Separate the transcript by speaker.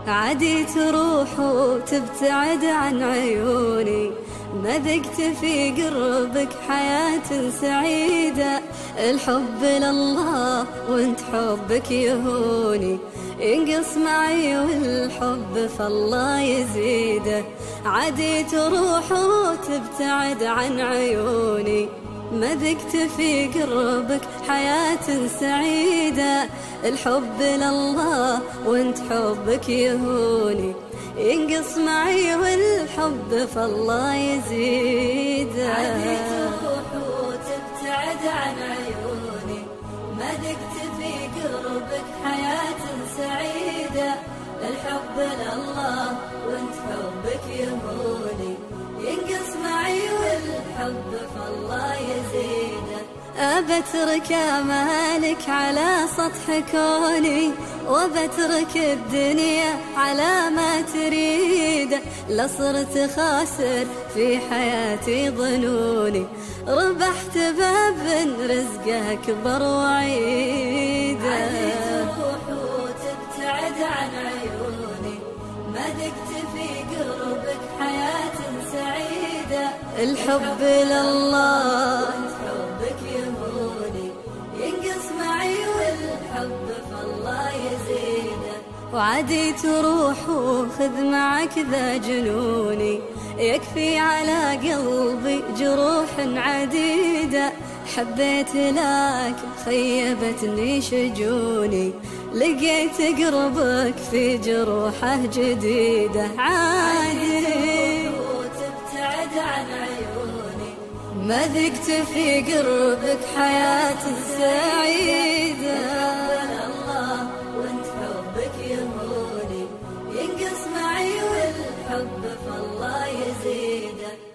Speaker 1: عادي تروح وتبتعد عن عيوني، ما ذقت في قربك حياة سعيدة. الحب لله وانت حبك يهوني، ينقص معي والحب فالله يزيده. عادي تروح وتبتعد عن عيوني، ما ذقت في قربك حياة سعيدة. الحب لله وانت حبك يهوني، ينقص معي والحب فالله يزيده.
Speaker 2: عادي تروح وتبتعد عن عيوني، ما ذقت في قربك حياة سعيدة. الحب لله وانت حبك يهوني، ينقص معي والحب فالله يزيده.
Speaker 1: أبترك أمالك على سطح كوني، وبترك الدنيا على ما تريد. لصرت خاسر في حياتي ظنوني، ربحت باب رزقه أكبر وعيده.
Speaker 2: عادي تروح وتبتعد عن عيوني، ما ذقت في قربك حياة سعيدة.
Speaker 1: الحب لله
Speaker 2: وانت حبك يهوني، ينقص معي والحب فالله يزيده.
Speaker 1: وعادي تروح وخذ معك ذا جنوني، يكفي على قلبي جروح عديدة. حبيت لكن خيبتني شجوني، لقيت قربك في جروحه جديدة. عادي
Speaker 2: وتبتعد عن عيوني،
Speaker 1: ما ذقت في قربك حياة سعيدة.
Speaker 2: الله وانت حبك يهوني، ينقص معي والحب فالله يزيده.